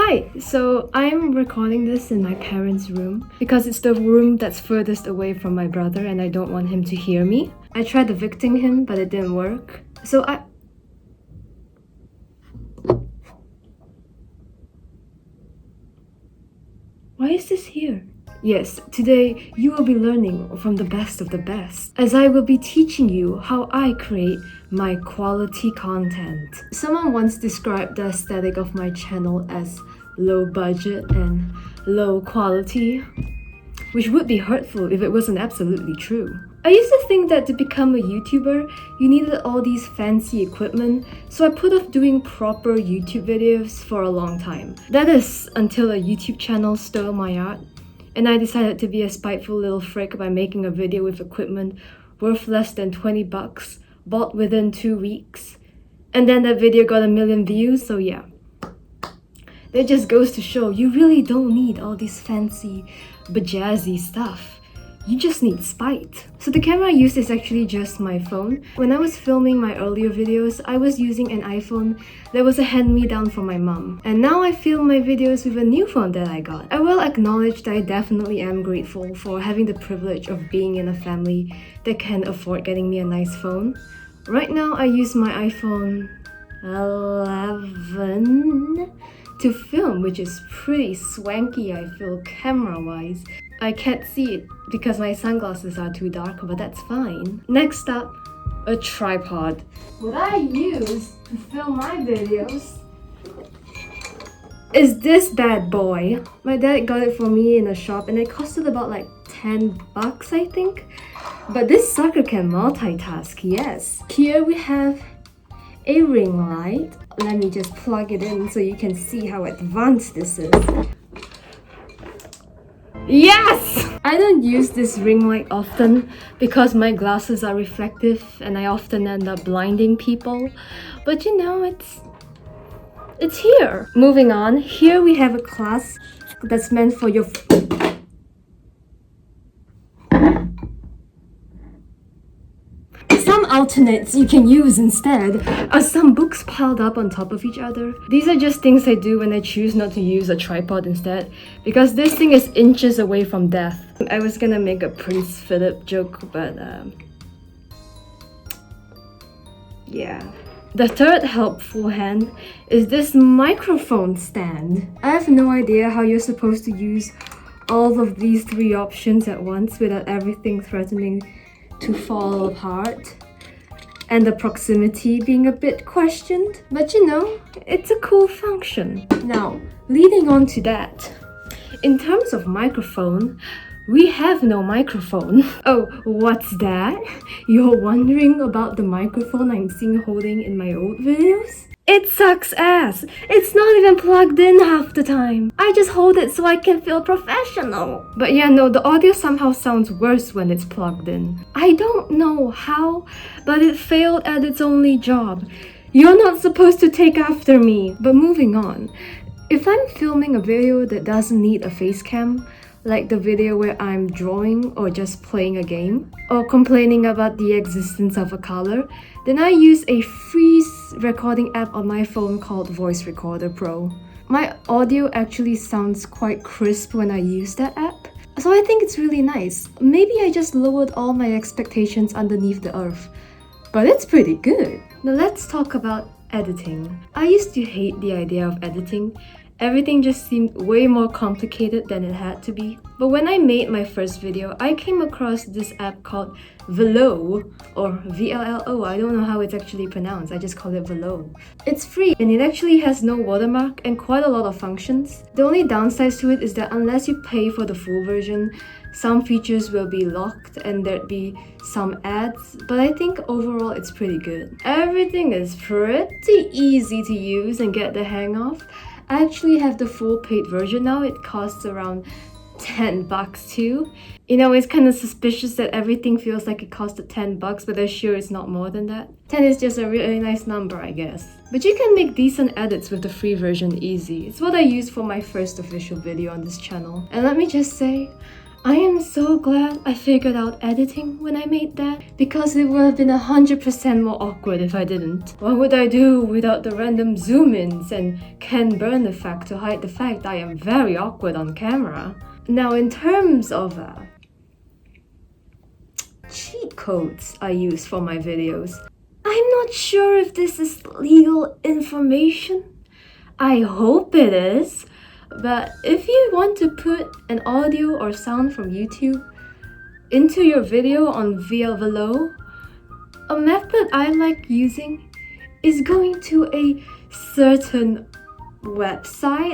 Hi, so I'm recording this in my parents' room because it's the room that's furthest away from my brother and I don't want him to hear me. I tried evicting him, but it didn't work. Why is this here? Yes, today you will be learning from the best of the best, as I will be teaching you how I create my quality content. Someone once described the aesthetic of my channel as low budget and low quality, which would be hurtful if it wasn't absolutely true. I used to think that to become a YouTuber, you needed all these fancy equipment, so I put off doing proper YouTube videos for a long time. That is, until a YouTube channel stole my art, and I decided to be a spiteful little frick by making a video with equipment worth less than 20 bucks, bought within 2 weeks. And then that video got 1 million views, so yeah. That just goes to show you really don't need all this fancy, bajazzy stuff. You just need spite. So the camera I used is actually just my phone. When I was filming my earlier videos, I was using an iPhone that was a hand-me-down from my mom. And now I film my videos with a new phone that I got. I will acknowledge that I definitely am grateful for having the privilege of being in a family that can afford getting me a nice phone. Right now I use my iPhone 11 to film, which is pretty swanky, I feel, camera-wise. I can't see it because my sunglasses are too dark, but that's fine. Next up, a tripod. What I use to film my videos is this bad boy. My dad got it for me in a shop and it costed about like 10 bucks, I think. But this sucker can multitask, yes. Here we have a ring light. Let me just plug it in so you can see how advanced this is. Yes! I don't use this ring light often because my glasses are reflective and I often end up blinding people. But you know, it's here. Moving on, here we have a class that's meant for your... Some alternates you can use instead are some books piled up on top of each other. These are just things I do when I choose not to use a tripod instead, because this thing is inches away from death. I was gonna make a Prince Philip joke, but yeah. The third helpful hand is this microphone stand. I have no idea how you're supposed to use all of these 3 options at once without everything threatening to fall apart and the proximity being a bit questioned, but you know, it's a cool function. Now, leading on to that, in terms of microphone, we have no microphone. Oh, what's that? You're wondering about the microphone I'm seen holding in my old videos? It sucks ass. It's not even plugged in half the time. I just hold it so I can feel professional. But yeah, no, the audio somehow sounds worse when it's plugged in. I don't know how, but it failed at its only job. You're not supposed to take after me. But moving on, if I'm filming a video that doesn't need a face cam, like the video where I'm drawing or just playing a game, or complaining about the existence of a color, then I use a free recording app on my phone called Voice Recorder Pro. My audio actually sounds quite crisp when I use that app, so I think it's really nice. Maybe I just lowered all my expectations underneath the earth, but it's pretty good. Now let's talk about editing. I used to hate the idea of editing. Everything just seemed way more complicated than it had to be. But when I made my first video, I came across this app called Vllo, or VLLO, I don't know how it's actually pronounced, I just call it Vllo. It's free and it actually has no watermark and quite a lot of functions. The only downsides to it is that unless you pay for the full version, some features will be locked and there'd be some ads, but I think overall it's pretty good. Everything is pretty easy to use and get the hang of. I actually have the full paid version now. It costs around 10 bucks too. You know, it's kind of suspicious that everything feels like it costed 10 bucks, but I'm sure it's not more than that. 10 is just a really nice number, I guess. But you can make decent edits with the free version easy. It's what I used for my first official video on this channel. And let me just say, I am so glad I figured out editing when I made that, because it would have been 100% more awkward if I didn't. What would I do without the random zoom-ins and Ken Burn effect to hide the fact I am very awkward on camera? Now, in terms of cheat codes I use for my videos, I'm not sure if this is legal information. I hope it is. But if you want to put an audio or sound from YouTube into your video on VLVLO, a method I like using is going to a certain website,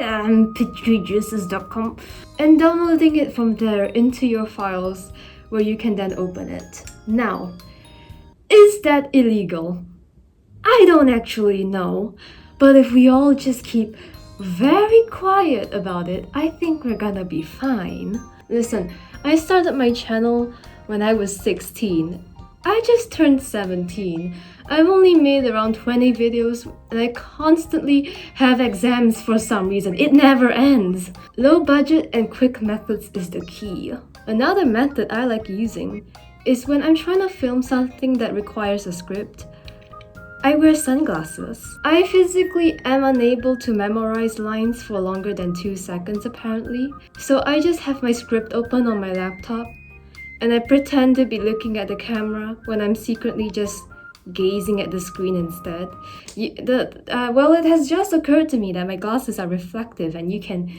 petryjuices.com, and downloading it from there into your files where you can then open it. Now, is that illegal? I don't actually know, but if we all just keep very quiet about it, I think we're gonna be fine. Listen, I started my channel when I was 16. I just turned 17. I've only made around 20 videos and I constantly have exams for some reason. It never ends. Low budget and quick methods is the key. Another method I like using is when I'm trying to film something that requires a script. I wear sunglasses. I physically am unable to memorize lines for longer than 2 seconds apparently, so I just have my script open on my laptop and I pretend to be looking at the camera when I'm secretly just gazing at the screen instead. Well, it has just occurred to me that my glasses are reflective and you can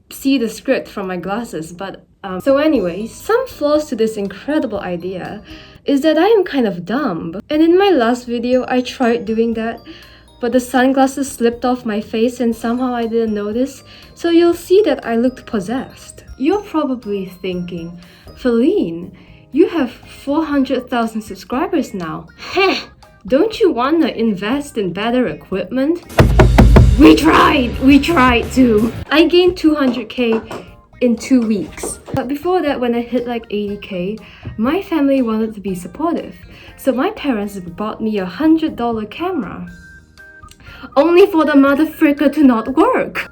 see the script from my glasses, but so anyways, some flaws to this incredible idea is that I am kind of dumb. And in my last video, I tried doing that, but the sunglasses slipped off my face and somehow I didn't notice, so you'll see that I looked possessed. You're probably thinking, Feline, you have 400,000 subscribers now. Heh! Don't you wanna invest in better equipment? We tried to! I gained 200k in 2 weeks. But before that, when I hit like 80k, my family wanted to be supportive. So my parents bought me a $100 camera. Only for the mother fricker to not work.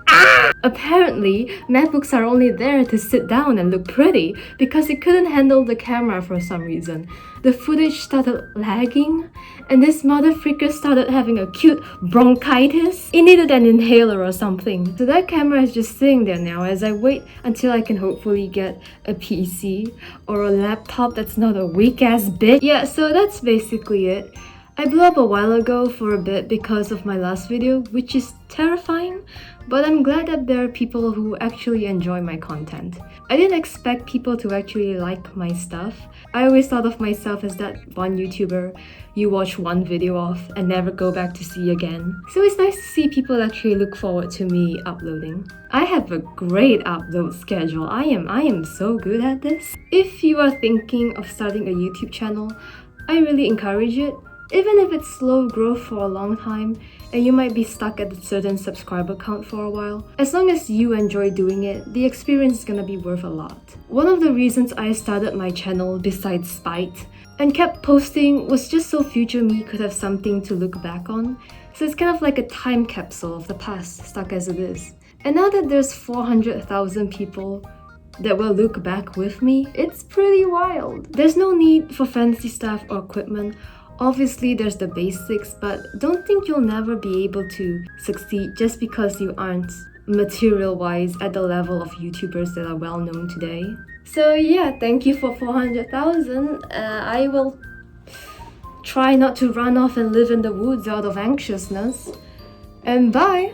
Apparently, MacBooks are only there to sit down and look pretty because it couldn't handle the camera for some reason. The footage started lagging and this mother freaker started having acute bronchitis. It needed an inhaler or something. So that camera is just sitting there now as I wait until I can hopefully get a PC or a laptop that's not a weak-ass bitch. Yeah, so that's basically it. I blew up a while ago for a bit because of my last video, which is terrifying, but I'm glad that there are people who actually enjoy my content. I didn't expect people to actually like my stuff. I always thought of myself as that one YouTuber you watch one video of and never go back to see again. So it's nice to see people actually look forward to me uploading. I have a great upload schedule. I am so good at this. If you are thinking of starting a YouTube channel, I really encourage it. Even if it's slow growth for a long time and you might be stuck at a certain subscriber count for a while, as long as you enjoy doing it, the experience is gonna be worth a lot. One of the reasons I started my channel, besides spite, and kept posting was just so future me could have something to look back on. So it's kind of like a time capsule of the past, stuck as it is. And now that there's 400,000 people that will look back with me, it's pretty wild. There's no need for fancy stuff or equipment. Obviously, there's the basics, but don't think you'll never be able to succeed just because you aren't material-wise at the level of YouTubers that are well known today. So yeah, thank you for 400,000. I will try not to run off and live in the woods out of anxiousness. And bye!